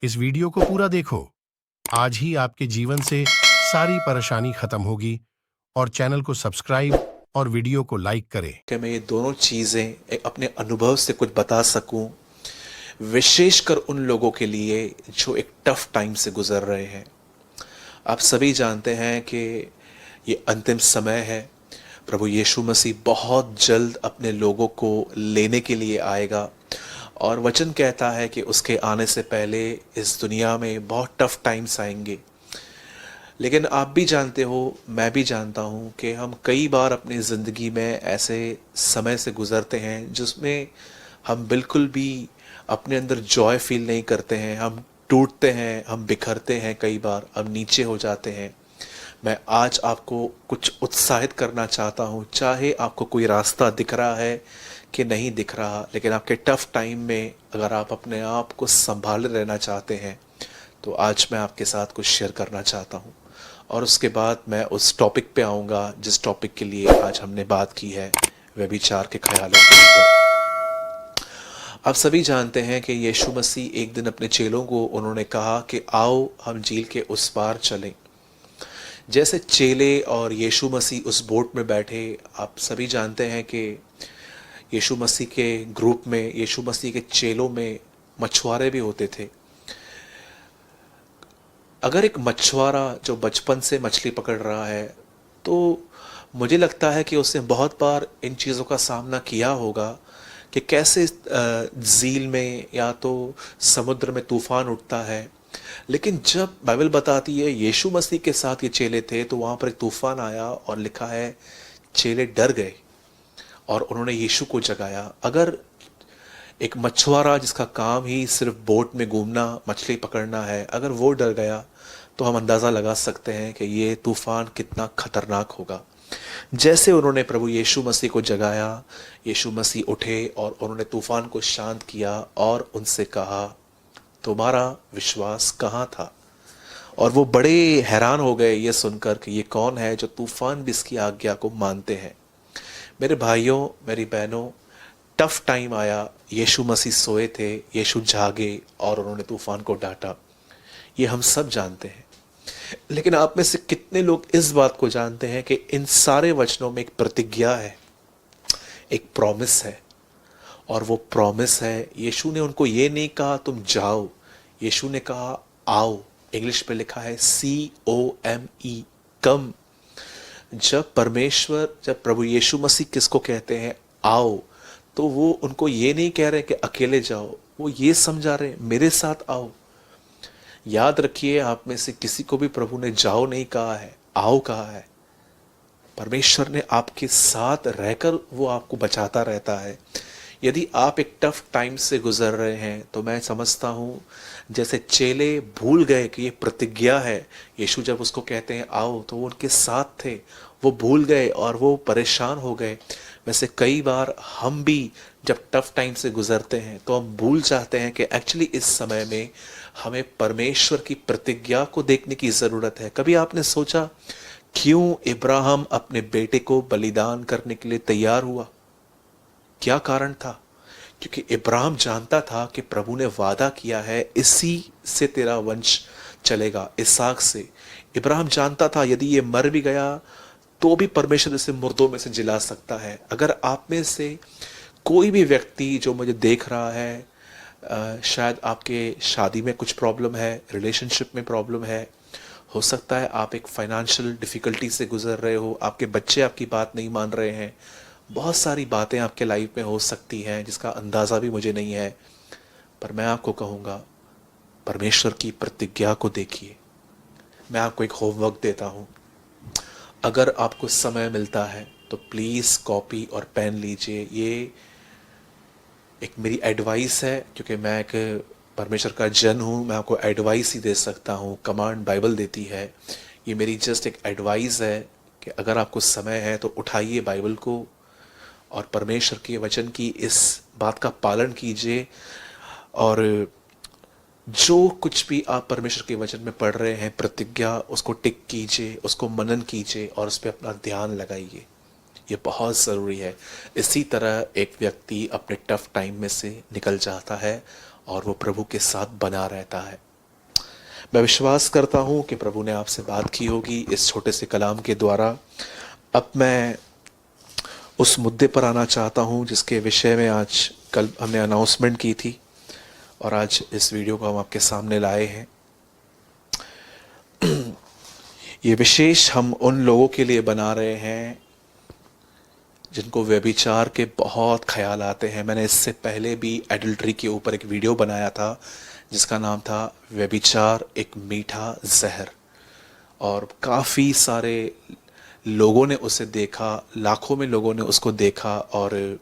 इस वीडियो को पूरा देखो। आज ही आपके जीवन से सारी परेशानी खत्म होगी और चैनल को सब्सक्राइब और वीडियो को लाइक करें। कि मैं ये दोनों चीज़ें अपने अनुभव से कुछ बता सकूं, विशेषकर उन लोगों के लिए जो एक टफ टाइम से गुजर रहे हैं। आप सभी जानते हैं कि ये अंतिम समय है। प्रभु यीशु मसीह बहुत जल्द अपने लोगों को लेने के लिए आएगा और वचन कहता है कि उसके आने से पहले इस दुनिया में बहुत टफ टाइम्स आएंगे। लेकिन आप भी जानते हो, मैं भी जानता हूँ कि हम कई बार अपनी ज़िंदगी में ऐसे समय से गुज़रते हैं जिसमें हम बिल्कुल भी अपने अंदर जॉय फील नहीं करते हैं। हम टूटते हैं, हम बिखरते हैं, कई बार हम नीचे हो जाते हैं। मैं आज आपको कुछ उत्साहित करना चाहता हूँ, चाहे आपको कोई रास्ता दिख रहा है कि नहीं दिख रहा, लेकिन आपके टफ टाइम में अगर आप अपने आप को संभाले रहना चाहते हैं तो आज मैं आपके साथ कुछ शेयर करना चाहता हूँ। और उसके बाद मैं उस टॉपिक पे आऊँगा जिस टॉपिक के लिए आज हमने बात की है, व्यभिचार के ख्यालों के ऊपर। आप सभी जानते हैं कि यीशु मसीह एक दिन अपने चेलों को उन्होंने कहा कि आओ हम झील के उस पार चलें। जैसे चेले और यीशु मसीह उस बोट में बैठे, आप सभी जानते हैं कि यीशु मसीह के ग्रुप में, यीशु मसीह के चेलों में मछुआरे भी होते थे। अगर एक मछुआरा जो बचपन से मछली पकड़ रहा है तो मुझे लगता है कि उसने बहुत बार इन चीज़ों का सामना किया होगा कि कैसे झील में या तो समुद्र में तूफान उठता है। लेकिन जब बाइबल बताती है यीशु मसीह के साथ ये चेले थे तो वहाँ पर एक तूफान आया और लिखा है चेले डर गए और उन्होंने यीशु को जगाया। अगर एक मछुआरा जिसका काम ही सिर्फ बोट में घूमना, मछली पकड़ना है, अगर वो डर गया तो हम अंदाज़ा लगा सकते हैं कि ये तूफान कितना खतरनाक होगा। जैसे उन्होंने प्रभु यीशु मसीह को जगाया, यीशु मसीह उठे और उन्होंने तूफान को शांत किया और उनसे कहा, तुम्हारा विश्वास कहाँ था? और वो बड़े हैरान हो गए ये सुनकर कि ये कौन है जो तूफान भी इसकी आज्ञा को मानते हैं। मेरे भाइयों, मेरी बहनों, टफ टाइम आया, यीशु मसीह सोए थे, यीशु जागे और उन्होंने तूफान को डांटा। ये हम सब जानते हैं। लेकिन आप में से कितने लोग इस बात को जानते हैं कि इन सारे वचनों में एक प्रतिज्ञा है, एक प्रॉमिस है। और वो प्रॉमिस है, यीशु ने उनको ये नहीं कहा तुम जाओ, यीशु ने कहा आओ। इंग्लिश में लिखा है COME, कम। जब परमेश्वर, जब प्रभु यीशु मसीह किसको कहते हैं आओ, तो वो उनको ये नहीं कह रहे कि अकेले जाओ, वो ये समझा रहे मेरे साथ आओ। याद रखिए, आप में से किसी को भी प्रभु ने जाओ नहीं कहा है, आओ कहा है। परमेश्वर ने आपके साथ रहकर वो आपको बचाता रहता है। यदि आप एक टफ टाइम से गुजर रहे हैं तो मैं समझता हूँ जैसे चेले भूल गए कि ये प्रतिज्ञा है, यीशु जब उसको कहते हैं आओ तो वो उनके साथ थे, वो भूल गए और वो परेशान हो गए। वैसे कई बार हम भी जब टफ टाइम से गुजरते हैं तो हम भूल जाते हैं कि एक्चुअली इस समय में हमें परमेश्वर की प्रतिज्ञा को देखने की ज़रूरत है। कभी आपने सोचा क्यों इब्राहिम अपने बेटे को बलिदान करने के लिए तैयार हुआ? क्या कारण था? क्योंकि इब्राहिम जानता था कि प्रभु ने वादा किया है इसी से तेरा वंश चलेगा, इसहाक से। इब्राहिम जानता था यदि ये मर भी गया तो भी परमेश्वर इसे मुर्दों में से जिला सकता है। अगर आप में से कोई भी व्यक्ति जो मुझे देख रहा है, शायद आपके शादी में कुछ प्रॉब्लम है, रिलेशनशिप में प्रॉब्लम है, हो सकता है आप एक फाइनेंशियल डिफ़िकल्टी से गुजर रहे हो, आपके बच्चे आपकी बात नहीं मान रहे हैं, बहुत सारी बातें आपके लाइफ में हो सकती हैं जिसका अंदाज़ा भी मुझे नहीं है। पर मैं आपको कहूँगा परमेश्वर की प्रतिज्ञा को देखिए। मैं आपको एक होमवर्क देता हूँ, अगर आपको समय मिलता है तो प्लीज़ कॉपी और पेन लीजिए। ये एक मेरी एडवाइस है, क्योंकि मैं एक परमेश्वर का जन हूँ, मैं आपको एडवाइस ही दे सकता हूँ, कमांड बाइबल देती है। ये मेरी जस्ट एक एडवाइस है कि अगर आपको समय है तो उठाइए बाइबल को और परमेश्वर के वचन की इस बात का पालन कीजिए। और जो कुछ भी आप परमेश्वर के वचन में पढ़ रहे हैं, प्रतिज्ञा, उसको टिक कीजिए, उसको मनन कीजिए और उस पर अपना ध्यान लगाइए। ये बहुत ज़रूरी है। इसी तरह एक व्यक्ति अपने टफ टाइम में से निकल जाता है और वो प्रभु के साथ बना रहता है। मैं विश्वास करता हूँ कि प्रभु ने आपसे बात की होगी इस छोटे से कलाम के द्वारा। अब मैं उस मुद्दे पर आना चाहता हूँ जिसके विषय में आज कल हमने अनाउंसमेंट की थी और आज इस वीडियो को हम आपके सामने लाए हैं। ये विशेष हम उन लोगों के लिए बना रहे हैं जिनको व्यभिचार के बहुत ख्याल आते हैं। मैंने इससे पहले भी एडल्ट्री के ऊपर एक वीडियो बनाया था जिसका नाम था व्यभिचार एक मीठा जहर, और काफ़ी सारे लोगों ने उसे देखा, लाखों में लोगों ने उसको देखा और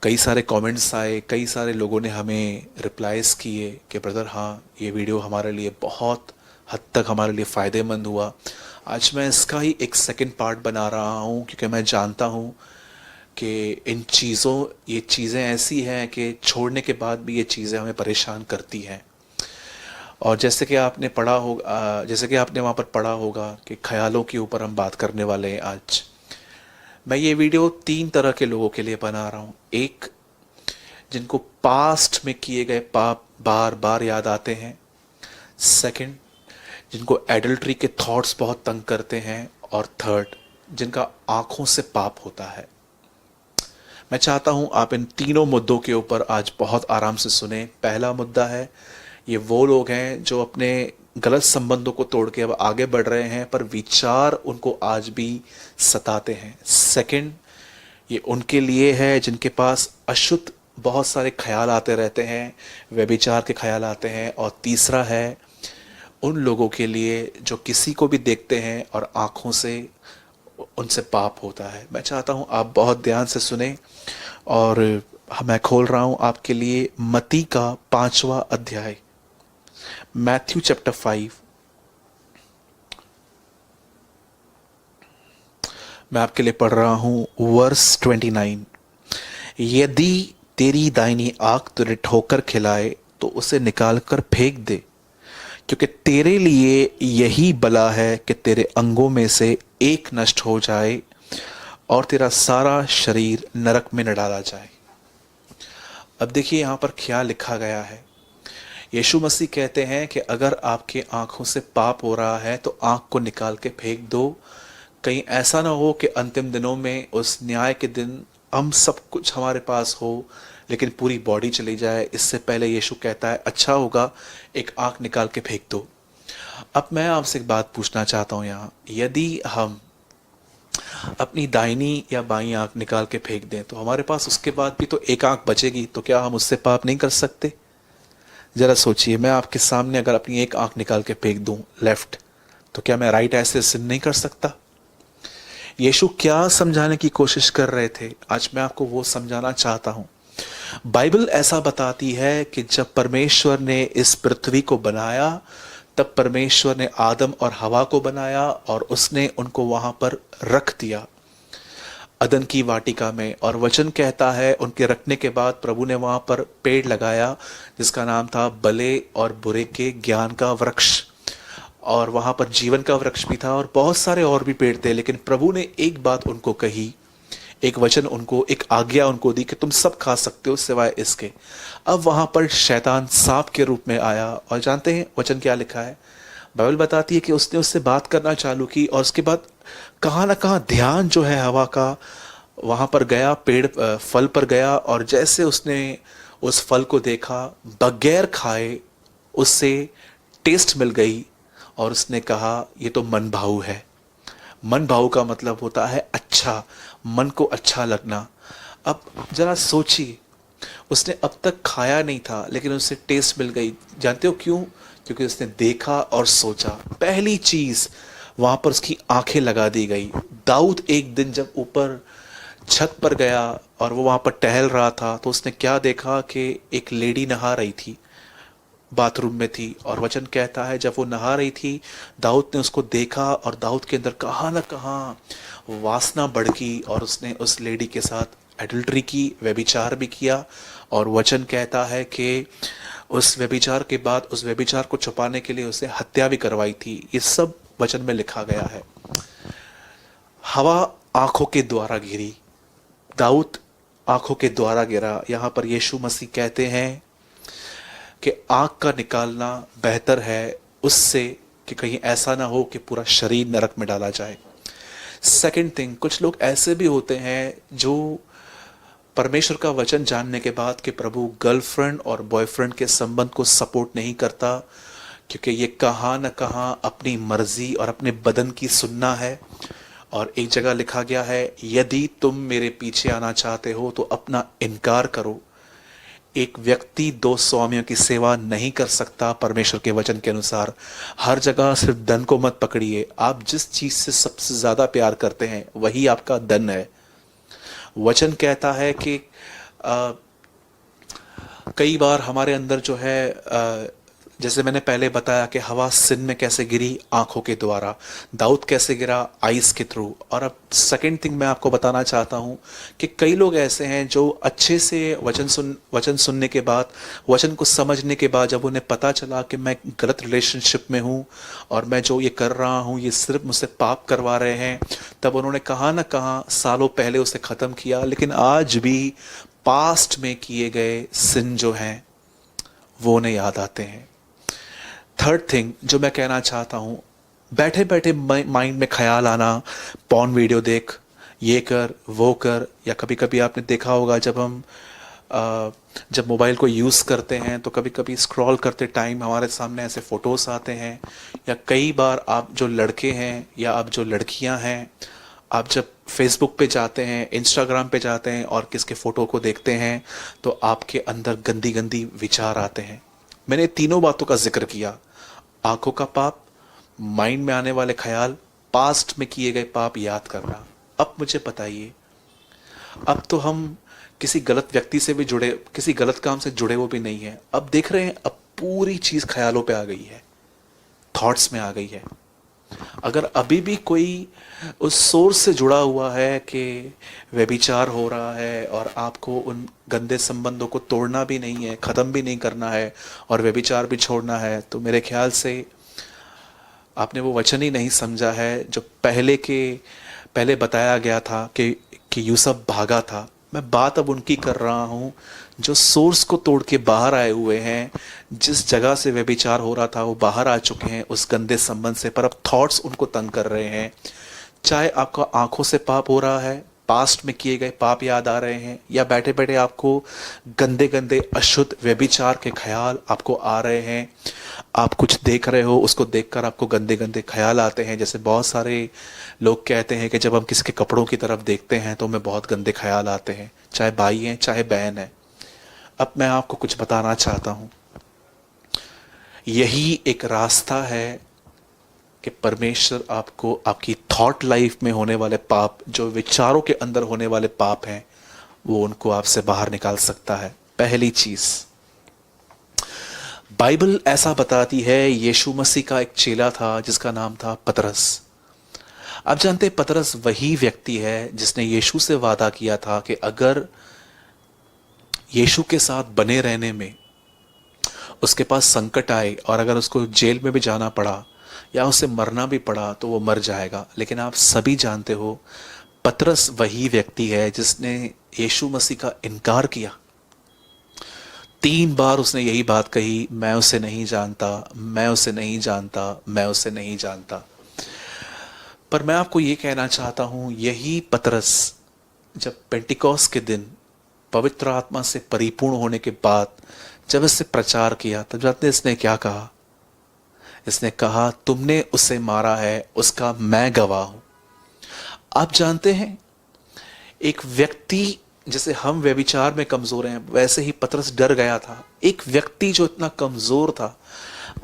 कई सारे कमेंट्स आए, कई सारे लोगों ने हमें रिप्लाईज किए कि ब्रदर हाँ, ये वीडियो हमारे लिए बहुत हद तक हमारे लिए फ़ायदेमंद हुआ। आज मैं इसका ही एक सेकंड पार्ट बना रहा हूँ क्योंकि मैं जानता हूँ कि ये चीज़ें ऐसी हैं कि छोड़ने के बाद भी ये चीज़ें हमें परेशान करती हैं। और जैसे कि आपने पढ़ा होगा, जैसे कि आपने वहाँ पर पढ़ा होगा कि ख्यालों के ऊपर हम बात करने वाले हैं आज। मैं ये वीडियो 3 तरह के लोगों के लिए बना रहा हूँ। एक, जिनको पास्ट में किए गए पाप बार बार याद आते हैं। सेकंड, जिनको एडल्ट्री के थॉट्स बहुत तंग करते हैं। और थर्ड, जिनका आंखों से पाप होता है। मैं चाहता हूं आप इन तीनों मुद्दों के ऊपर आज बहुत आराम से सुने। पहला मुद्दा है, ये वो लोग हैं जो अपने गलत संबंधों को तोड़ के अब आगे बढ़ रहे हैं पर विचार उनको आज भी सताते हैं। सेकंड, ये उनके लिए है जिनके पास अशुद्ध बहुत सारे ख्याल आते रहते हैं, व्यभिचार के ख्याल आते हैं। और तीसरा है उन लोगों के लिए जो किसी को भी देखते हैं और आँखों से उनसे पाप होता है। मैं चाहता हूँ आप बहुत ध्यान से सुने और मैं खोल रहा हूँ आपके लिए मत्ती का 5वां अध्याय, मैथ्यू चैप्टर 5। मैं आपके लिए पढ़ रहा हूँ वर्स 29। यदि तेरी दाहिनी आँख तुझे ठोकर खिलाए तो उसे निकाल कर फेंक दे, क्योंकि तेरे लिए यही भला है कि तेरे अंगों में से एक नष्ट हो जाए और तेरा सारा शरीर नरक में न डाला जाए। अब देखिए यहाँ पर क्या लिखा गया है। यीशु मसीह कहते हैं कि अगर आपके आंखों से पाप हो रहा है तो आंख को निकाल के फेंक दो। कहीं ऐसा ना हो कि अंतिम दिनों में उस न्याय के दिन हम सब कुछ हमारे पास हो लेकिन पूरी बॉडी चली जाए। इससे पहले यीशु कहता है अच्छा होगा एक आंख निकाल के फेंक दो। अब मैं आपसे एक बात पूछना चाहता हूँ यहाँ, यदि हम अपनी दाहिनी या बाईं आंख निकाल के फेंक दें तो हमारे पास उसके बाद भी तो एक आंख बचेगी, तो क्या हम उससे पाप नहीं कर सकते? जरा सोचिए, मैं आपके सामने अगर अपनी एक आंख निकाल के फेंक दूं लेफ्ट, तो क्या मैं राइट ऐसे सिन नहीं कर सकता? यीशु क्या समझाने की कोशिश कर रहे थे, आज मैं आपको वो समझाना चाहता हूं। बाइबल ऐसा बताती है कि जब परमेश्वर ने इस पृथ्वी को बनाया तब परमेश्वर ने आदम और हवा को बनाया और उसने उनको वहां पर रख दिया अदन की वाटिका में। और वचन कहता है उनके रखने के बाद प्रभु ने वहां पर पेड़ लगाया जिसका नाम था भले और बुरे के ज्ञान का वृक्ष, और वहां पर जीवन का वृक्ष भी था और बहुत सारे और भी पेड़ थे। लेकिन प्रभु ने एक बात उनको कही, एक वचन उनको, एक आज्ञा उनको दी कि तुम सब खा सकते हो सिवाय इसके। अब वहां पर शैतान सांप के रूप में आया और जानते हैं वचन क्या लिखा है? बाइबल बताती है कि उसने उससे बात करना चालू की और उसके बाद कहाँ ना कहाँ ध्यान जो है हवा का वहां पर गया, पेड़ फल पर गया, और जैसे उसने उस फल को देखा बगैर खाए उससे टेस्ट मिल गई और उसने कहा ये तो मन भाऊ है। मन भाव का मतलब होता है अच्छा, मन को अच्छा लगना। अब जरा सोचिए, उसने अब तक खाया नहीं था लेकिन उसे टेस्ट मिल गई। जानते हो क्यों? क्योंकि उसने देखा और सोचा। पहली चीज वहां पर उसकी आंखें लगा दी गई। दाऊद एक दिन जब ऊपर छत पर गया और वो वहां पर टहल रहा था तो उसने क्या देखा कि एक लेडी नहा रही थी, बाथरूम में थी, और वचन कहता है जब वो नहा रही थी दाऊद ने उसको देखा और दाऊद के अंदर कहाँ न कहाँ वासना बढ़ गई और उसने उस लेडी के साथ एडल्ट्री की, व्यभिचार भी किया। और वचन कहता है कि उस व्यभिचार के बाद उस व्यभिचार को छुपाने के लिए उसे हत्या भी करवाई थी। ये सब वचन में लिखा गया है। हवा आंखों के द्वारा गिरी, दाऊद आंखों के द्वारा गिरा। यहाँ पर यीशु मसीह कहते हैं कि आँख का निकालना बेहतर है उससे कि कहीं ऐसा ना हो कि पूरा शरीर नरक में डाला जाए। सेकंड थिंग, कुछ लोग ऐसे भी होते हैं जो परमेश्वर का वचन जानने के बाद कि प्रभु गर्लफ्रेंड और बॉयफ्रेंड के संबंध को सपोर्ट नहीं करता, क्योंकि ये कहाँ न कहाँ अपनी मर्जी और अपने बदन की सुनना है। और एक जगह लिखा गया है, यदि तुम मेरे पीछे आना चाहते हो तो अपना इनकार करो। एक व्यक्ति दो स्वामियों की सेवा नहीं कर सकता परमेश्वर के वचन के अनुसार। हर जगह सिर्फ धन को मत पकड़िए। आप जिस चीज से सबसे ज्यादा प्यार करते हैं वही आपका धन है। वचन कहता है कि कई बार हमारे अंदर जो है, जैसे मैंने पहले बताया कि हवा सिन में कैसे गिरी, आंखों के द्वारा। दाऊद कैसे गिरा, आइस के थ्रू। और अब सेकंड थिंग मैं आपको बताना चाहता हूं कि कई लोग ऐसे हैं जो अच्छे से वचन सुनने के बाद, वचन को समझने के बाद, जब उन्हें पता चला कि मैं गलत रिलेशनशिप में हूं और मैं जो ये कर रहा हूं ये सिर्फ मुझसे पाप करवा रहे हैं, तब उन्होंने कहाँ ना कहाँ सालों पहले उसे ख़त्म किया। लेकिन आज भी पास्ट में किए गए सिन जो हैं वो उन्हें याद आते हैं। थर्ड थिंग जो मैं कहना चाहता हूं, बैठे बैठे माइंड में ख्याल आना, पॉर्न वीडियो देख, ये कर वो कर। या कभी कभी आपने देखा होगा जब मोबाइल को यूज़ करते हैं तो कभी कभी स्क्रॉल करते टाइम हमारे सामने ऐसे फ़ोटोज़ आते हैं। या कई बार आप जो लड़के हैं या आप जो लड़कियां हैं, आप जब फेसबुक पे जाते हैं, इंस्टाग्राम पे जाते हैं और किसके फ़ोटो को देखते हैं तो आपके अंदर गंदी गंदी विचार आते हैं। मैंने तीनों बातों का जिक्र किया, आंखों का पाप, माइंड में आने वाले ख्याल, पास्ट में किए गए पाप याद करना। अब मुझे बताइए, अब तो हम किसी गलत व्यक्ति से भी जुड़े, किसी गलत काम से जुड़े हुए भी नहीं है। अब देख रहे हैं, अब पूरी चीज ख्यालों पे आ गई है, थॉट्स में आ गई है। अगर अभी भी कोई उस सोर्स से जुड़ा हुआ है कि व्यभिचार हो रहा है और आपको उन गंदे संबंधों को तोड़ना भी नहीं है, ख़त्म भी नहीं करना है और व्यभिचार भी छोड़ना है, तो मेरे ख्याल से आपने वो वचन ही नहीं समझा है जो पहले बताया गया था कि यूसुफ भागा था। मैं बात अब उनकी कर रहा हूँ जो सोर्स को तोड़ के बाहर आए हुए हैं। जिस जगह से व्यभिचार हो रहा था वो बाहर आ चुके हैं उस गंदे संबंध से, पर अब थॉट्स उनको तंग कर रहे हैं। चाहे आपका आंखों से पाप हो रहा है, पास्ट में किए गए पाप याद आ रहे हैं, या बैठे बैठे आपको गंदे गंदे अशुद्ध व्यभिचार के ख्याल आपको आ रहे हैं। आप कुछ देख रहे हो, उसको देखकर आपको गंदे गंदे ख्याल आते हैं। जैसे बहुत सारे लोग कहते हैं कि जब हम किसी के कपड़ों की तरफ देखते हैं तो हमें बहुत गंदे ख्याल आते हैं, चाहे भाई हैं चाहे बहन है। अब मैं आपको कुछ बताना चाहता हूं, यही एक रास्ता है कि परमेश्वर आपको आपकी थॉट लाइफ में होने वाले पाप, जो विचारों के अंदर होने वाले पाप हैं, वो उनको आपसे बाहर निकाल सकता है। पहली चीज, बाइबल ऐसा बताती है, यीशु मसीह का एक चेला था जिसका नाम था पतरस। आप जानते हैं पतरस वही व्यक्ति है जिसने यीशु से वादा किया था कि अगर यीशु के साथ बने रहने में उसके पास संकट आए और अगर उसको जेल में भी जाना पड़ा या उसे मरना भी पड़ा तो वो मर जाएगा। लेकिन आप सभी जानते हो पतरस वही व्यक्ति है जिसने यीशु मसीह का इनकार किया। 3 बार उसने यही बात कही, मैं उसे नहीं जानता, मैं उसे नहीं जानता, मैं उसे नहीं जानता। पर मैं आपको ये कहना चाहता हूं, यही पतरस जब पेंटिकॉस्ट के दिन पवित्र आत्मा से परिपूर्ण होने के बाद जब इससे प्रचार किया, तब जानते इसने क्या कहा? इसने कहा, तुमने उसे मारा है, उसका मैं गवाह हूं। आप जानते हैं, एक व्यक्ति, जैसे हम व्यभिचार में कमजोर हैं, वैसे ही पतरस डर गया था। एक व्यक्ति जो इतना कमजोर था,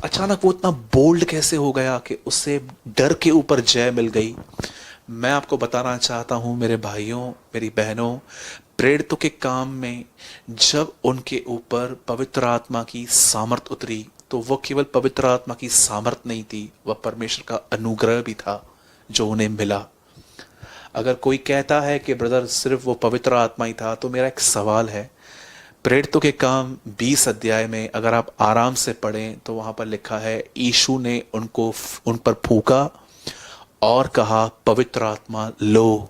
अचानक वो इतना बोल्ड कैसे हो गया कि उसे डर के ऊपर जय मिल गई। मैं आपको बताना चाहता हूं मेरे भाइयों, मेरी बहनों, प्रेरितों के काम में जब उनके ऊपर पवित्र आत्मा की सामर्थ उतरी, तो वो केवल पवित्र आत्मा की सामर्थ नहीं थी, वह परमेश्वर का अनुग्रह भी था जो उन्हें मिला। अगर कोई कहता है कि ब्रदर सिर्फ वो पवित्र आत्मा ही था, तो मेरा एक सवाल है। प्रेरितों के काम 20 अध्याय में अगर आप आराम से पढ़ें तो वहां पर लिखा है, यीशु ने उन पर फूंका और कहा, पवित्र आत्मा लो।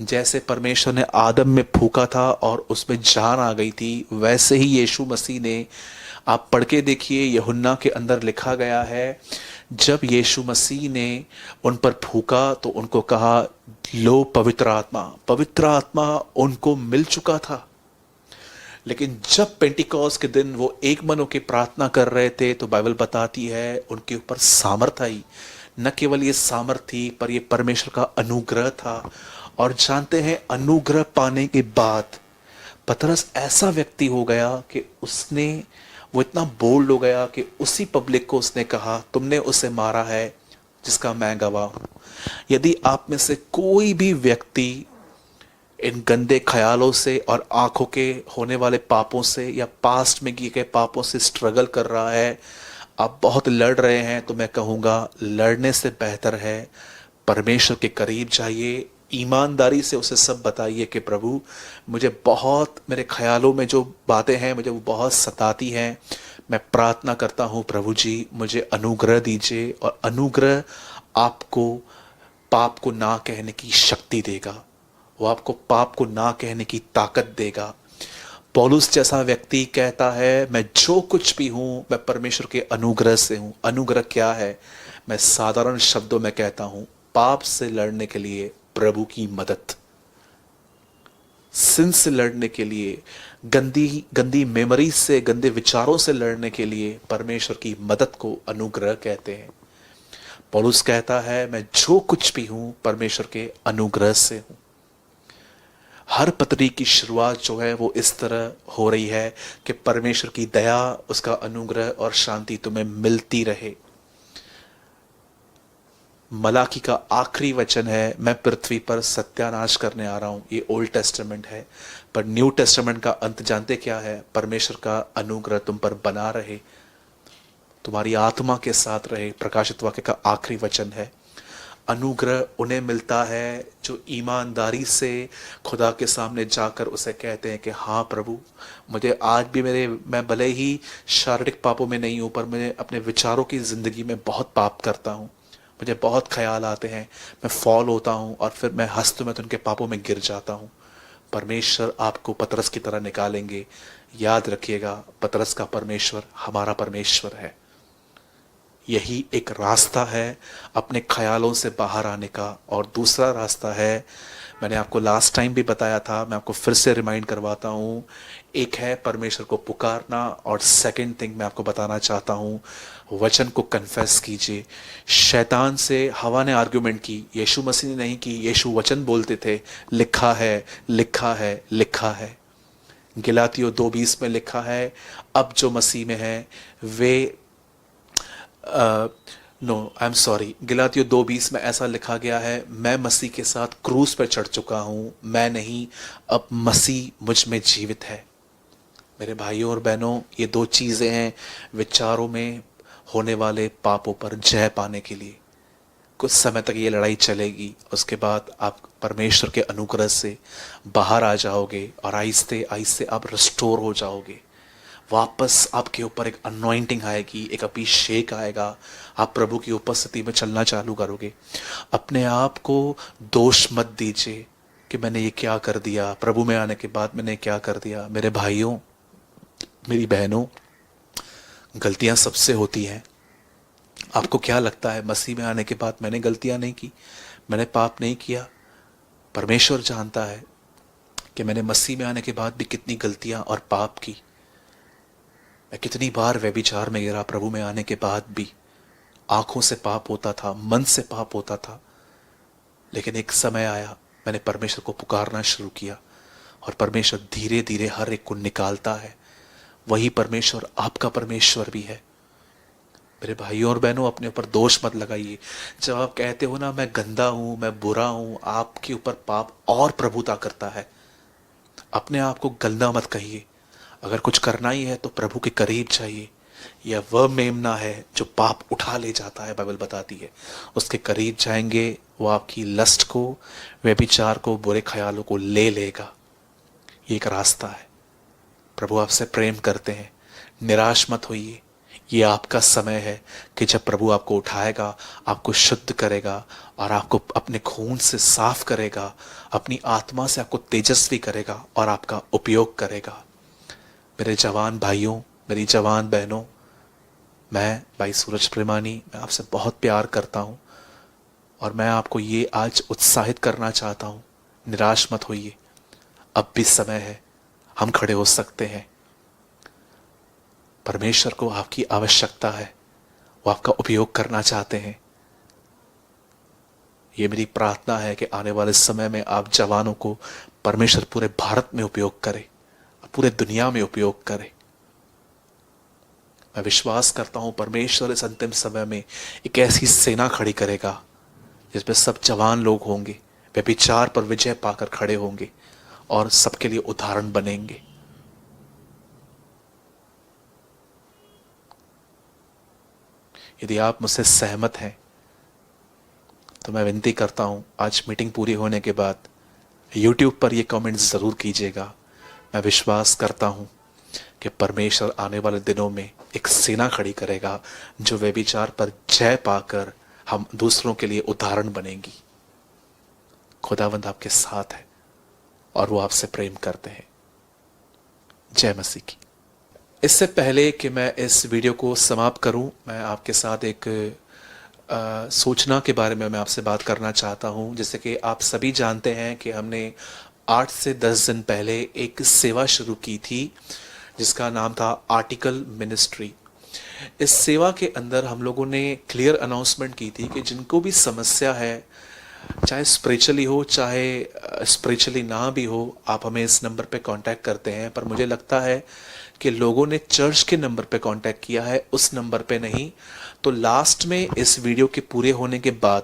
जैसे परमेश्वर ने आदम में फूंका था और उसमें जान आ गई थी, वैसे ही यीशु मसीह ने आप पढ़ के देखिए, यूहन्ना के अंदर लिखा गया है, जब यीशु मसीह ने उन पर फूका तो उनको कहा, लो पवित्र आत्मा उनको मिल चुका था। लेकिन जब पेंटिकॉस के दिन वो एक मन होकर प्रार्थना कर रहे थे तो बाइबल बताती है उनके ऊपर सामर्थ आई। न केवल ये सामर्थ थी, पर ये परमेश्वर का अनुग्रह था। और जानते हैं, अनुग्रह पाने के बाद पतरस ऐसा व्यक्ति हो गया कि वो इतना बोल्ड हो गया कि उसी पब्लिक को उसने कहा, तुमने उसे मारा है जिसका मैं गवाह हूं। यदि आप में से कोई भी व्यक्ति इन गंदे ख्यालों से और आंखों के होने वाले पापों से या पास्ट में किए गए पापों से स्ट्रगल कर रहा है, आप बहुत लड़ रहे हैं, तो मैं कहूँगा लड़ने से बेहतर है परमेश्वर के करीब जाइए, ईमानदारी से उसे सब बताइए कि प्रभु, मुझे बहुत, मेरे ख्यालों में जो बातें हैं मुझे वो बहुत सताती हैं। मैं प्रार्थना करता हूँ प्रभु जी, मुझे अनुग्रह दीजिए। और अनुग्रह आपको पाप को ना कहने की शक्ति देगा, वो आपको पाप को ना कहने की ताकत देगा। पौलुस जैसा व्यक्ति कहता है, मैं जो कुछ भी हूं मैं परमेश्वर के अनुग्रह से हूं। अनुग्रह क्या है? मैं साधारण शब्दों में कहता हूं, पाप से लड़ने के लिए प्रभु की मदद, सिन से लड़ने के लिए, गंदी गंदी मेमोरी से, गंदे विचारों से लड़ने के लिए परमेश्वर की मदद को अनुग्रह कहते हैं। पौलुस कहता है, मैं जो कुछ भी हूं परमेश्वर के अनुग्रह से हूं। हर पत्री की शुरुआत जो है वो इस तरह हो रही है कि परमेश्वर की दया, उसका अनुग्रह और शांति तुम्हें मिलती रहे। मलाकी का आखिरी वचन है, मैं पृथ्वी पर सत्यानाश करने आ रहा हूं। ये ओल्ड टेस्टामेंट है, पर न्यू टेस्टामेंट का अंत जानते क्या है? परमेश्वर का अनुग्रह तुम पर बना रहे, तुम्हारी आत्मा के साथ रहे। प्रकाशित वाक्य का आखिरी वचन है। अनुग्रह उन्हें मिलता है जो ईमानदारी से खुदा के सामने जाकर उसे कहते हैं कि हाँ प्रभु, मुझे आज भी मैं भले ही शारीरिक पापों में नहीं हूँ, पर मैं अपने विचारों की ज़िंदगी में बहुत पाप करता हूँ। मुझे बहुत ख्याल आते हैं, मैं फॉल होता हूँ और फिर मैं हस्त में उनके पापों में गिर जाता हूँ। परमेश्वर आपको पतरस की तरह निकालेंगे। याद रखिएगा, पतरस का परमेश्वर हमारा परमेश्वर है। यही एक रास्ता है अपने ख्यालों से बाहर आने का। और दूसरा रास्ता है, मैंने आपको लास्ट टाइम भी बताया था, मैं आपको फिर से रिमाइंड करवाता हूँ। एक है परमेश्वर को पुकारना, और सेकंड थिंग मैं आपको बताना चाहता हूँ, वचन को कन्फेस कीजिए। शैतान से हवा ने आर्ग्यूमेंट की, यीशु मसीह ने नहीं की। यीशु वचन बोलते थे, लिखा है, लिखा है, लिखा है। गलातियों 2:20 में लिखा है, अब जो मसीह में है वे गलातियों 2:20 में ऐसा लिखा गया है, मैं मसीह के साथ क्रूस पर चढ़ चुका हूं, मैं नहीं, अब मसीह मुझ में जीवित है। मेरे भाइयों और बहनों, ये दो चीजें हैं विचारों में होने वाले पापों पर जय पाने के लिए। कुछ समय तक ये लड़ाई चलेगी, उसके बाद आप परमेश्वर के अनुग्रह से बाहर आ जाओगे और आहिस्ते आहिस्ते आप रिस्टोर हो जाओगे। वापस आपके ऊपर एक अनॉइंटिंग आएगी, एक अभिषेक आएगा, आप प्रभु की उपस्थिति में चलना चालू करोगे। अपने आप को दोष मत दीजिए कि मैंने ये क्या कर दिया, प्रभु में आने के बाद मैंने क्या कर दिया। मेरे भाइयों, मेरी बहनों, गलतियां सबसे होती हैं। आपको क्या लगता है मसीह में आने के बाद मैंने गलतियां नहीं की, मैंने पाप नहीं किया? परमेश्वर जानता है कि मैंने मसीह में आने के बाद भी कितनी गलतियां और पाप की। मैं कितनी बार व्यभिचार में गिरा प्रभु में आने के बाद भी। आंखों से पाप होता था, मन से पाप होता था, लेकिन एक समय आया, मैंने परमेश्वर को पुकारना शुरू किया और परमेश्वर धीरे धीरे हर एक को निकालता है। वही परमेश्वर आपका परमेश्वर भी है। मेरे भाइयों और बहनों, अपने ऊपर दोष मत लगाइए। जब आप कहते हो ना मैं गंदा हूं, मैं बुरा हूं, आपके ऊपर पाप और प्रभुता करता है। अपने आप को गंदा मत कहिए। अगर कुछ करना ही है तो प्रभु के करीब जाइए। यह वह मेमना है जो पाप उठा ले जाता है, बाइबल बताती है। उसके करीब जाएंगे, वो आपकी लस्ट को, व्यभिचार को, बुरे ख्यालों को ले लेगा। ये एक रास्ता है। प्रभु आपसे प्रेम करते हैं। निराश मत होइए। ये आपका समय है कि जब प्रभु आपको उठाएगा, आपको शुद्ध करेगा और आपको अपने खून से साफ करेगा, अपनी आत्मा से आपको तेजस्वी करेगा और आपका उपयोग करेगा। मेरे जवान भाइयों, मेरी जवान बहनों, मैं भाई सूरज प्रेमानी, मैं आपसे बहुत प्यार करता हूँ और मैं आपको ये आज उत्साहित करना चाहता हूँ, निराश मत होइए। अब भी समय है, हम खड़े हो सकते हैं। परमेश्वर को आपकी आवश्यकता है, वो आपका उपयोग करना चाहते हैं। ये मेरी प्रार्थना है कि आने वाले समय में आप जवानों को परमेश्वर पूरे भारत में उपयोग करे, पूरे दुनिया में उपयोग करे। मैं विश्वास करता हूं परमेश्वर इस अंतिम समय में एक ऐसी सेना खड़ी करेगा जिसमें सब जवान लोग होंगे, वे विचार पर विजय पाकर खड़े होंगे और सबके लिए उदाहरण बनेंगे। यदि आप मुझसे सहमत हैं तो मैं विनती करता हूं, आज मीटिंग पूरी होने के बाद YouTube पर ये कमेंट जरूर कीजिएगा। मैं विश्वास करता हूं कि परमेश्वर आने वाले दिनों में एक सेना खड़ी करेगा जो व्यभिचार पर जय पाकर हम दूसरों के लिए उदाहरण बनेंगी। खुदावंद आपके साथ है और वो आपसे प्रेम करते हैं। जय मसीह की। इससे पहले कि मैं इस वीडियो को समाप्त करूं, मैं आपके साथ एक सूचना के बारे में मैं आपसे बात करना चाहता हूं। जैसे कि आप सभी जानते हैं कि हमने 8 से 10 दिन पहले एक सेवा शुरू की थी जिसका नाम था आर्टिकल मिनिस्ट्री। इस सेवा के अंदर हम लोगों ने क्लियर अनाउंसमेंट की थी कि जिनको भी समस्या है, चाहे स्पिरिचुअली हो चाहे स्पिरिचुअली ना भी हो, आप हमें इस नंबर पे कांटेक्ट करते हैं। पर मुझे लगता है कि लोगों ने चर्च के नंबर पे कांटेक्ट किया है, उस नंबर पे नहीं। तो लास्ट में इस वीडियो के पूरे होने के बाद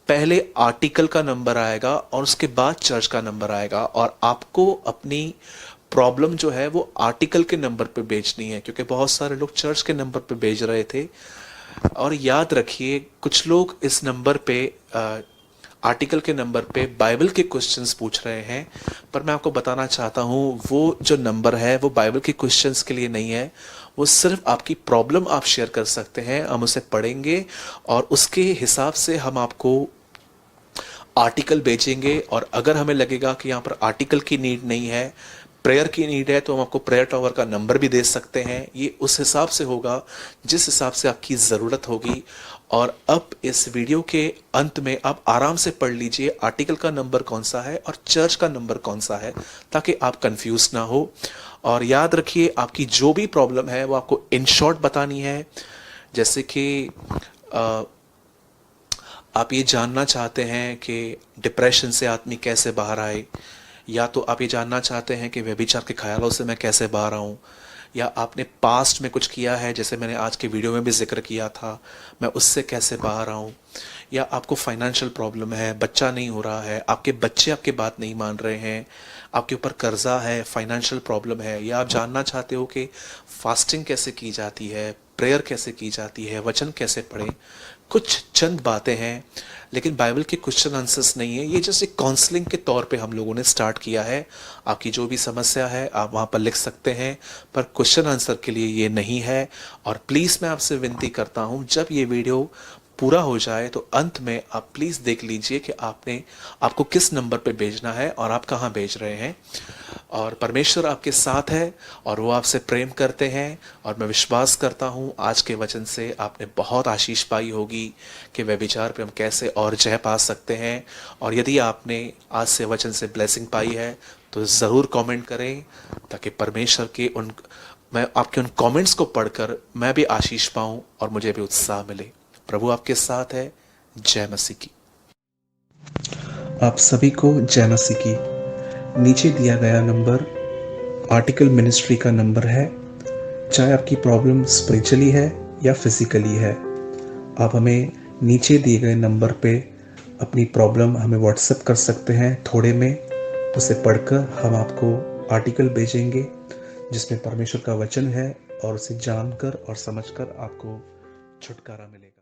पहले आर्टिकल का नंबर आएगा और उसके बाद चर्च का नंबर आएगा, और आपको अपनी प्रॉब्लम जो है वो आर्टिकल के नंबर पे भेजनी है, क्योंकि बहुत सारे लोग चर्च के नंबर पे भेज रहे थे। और याद रखिए, कुछ लोग इस नंबर पे आर्टिकल के नंबर पे बाइबल के क्वेश्चंस पूछ रहे हैं, पर मैं आपको बताना चाहता हूँ वो जो नंबर है वो बाइबल के क्वेश्चंस के लिए नहीं है। वो सिर्फ आपकी प्रॉब्लम आप शेयर कर सकते हैं, हम उसे पढ़ेंगे और उसके हिसाब से हम आपको आर्टिकल भेजेंगे। और अगर हमें लगेगा कि यहाँ पर आर्टिकल की नीड नहीं है, प्रेयर की नीड है, तो हम आपको प्रेयर टावर का नंबर भी दे सकते हैं। ये उस हिसाब से होगा जिस हिसाब से आपकी ज़रूरत होगी। और अब इस वीडियो के अंत में आप आराम से पढ़ लीजिए आर्टिकल का नंबर कौन सा है और चर्च का नंबर कौन सा है, ताकि आप कंफ्यूज ना हो। और याद रखिए, आपकी जो भी प्रॉब्लम है वो आपको इन शॉर्ट बतानी है। जैसे कि आप ये जानना चाहते हैं कि डिप्रेशन से आदमी कैसे बाहर आए, या तो आप ये जानना चाहते हैं कि व्यभिचार के ख्यालों से मैं कैसे बाहर आऊँ, या आपने पास्ट में कुछ किया है जैसे मैंने आज के वीडियो में भी जिक्र किया था, मैं उससे कैसे बाहर आऊँ, या आपको फाइनेंशियल प्रॉब्लम है, बच्चा नहीं हो रहा है, आपके बच्चे आपकी बात नहीं मान रहे हैं, आपके ऊपर कर्जा है, फाइनेंशियल प्रॉब्लम है, या आप जानना चाहते हो कि फास्टिंग कैसे की जाती है, प्रेयर कैसे की जाती है, वचन कैसे पढ़ें। कुछ चंद बातें हैं, लेकिन बाइबल के क्वेश्चन आंसर्स नहीं है। ये जैसे काउंसलिंग के तौर पे हम लोगों ने स्टार्ट किया है। आपकी जो भी समस्या है आप वहाँ पर लिख सकते हैं, पर क्वेश्चन आंसर के लिए ये नहीं है। और प्लीज़ मैं आपसे विनती करता हूँ, जब ये वीडियो पूरा हो जाए तो अंत में आप प्लीज़ देख लीजिए कि आपको किस नंबर पे भेजना है और आप कहाँ भेज रहे हैं। और परमेश्वर आपके साथ है और वो आपसे प्रेम करते हैं। और मैं विश्वास करता हूँ आज के वचन से आपने बहुत आशीष पाई होगी कि व्यभिचार पे हम कैसे और जय पा सकते हैं। और यदि आपने आज से वचन से ब्लेसिंग पाई है तो ज़रूर कमेंट करें, ताकि परमेश्वर के मैं आपके उन कमेंट्स को पढ़कर मैं भी आशीष पाऊँ और मुझे भी उत्साह मिले। प्रभु आपके साथ है। जय मसीह की। आप सभी को जय मसीह की। नीचे दिया गया नंबर आर्टिकल मिनिस्ट्री का नंबर है। चाहे आपकी प्रॉब्लम स्पिरिचुअली है या फिजिकली है, आप हमें नीचे दिए गए नंबर पे अपनी प्रॉब्लम हमें व्हाट्सएप कर सकते हैं। थोड़े में उसे पढ़कर हम आपको आर्टिकल भेजेंगे जिसमें परमेश्वर का वचन है, और उसे जानकर और समझकर आपको छुटकारा मिलेगा।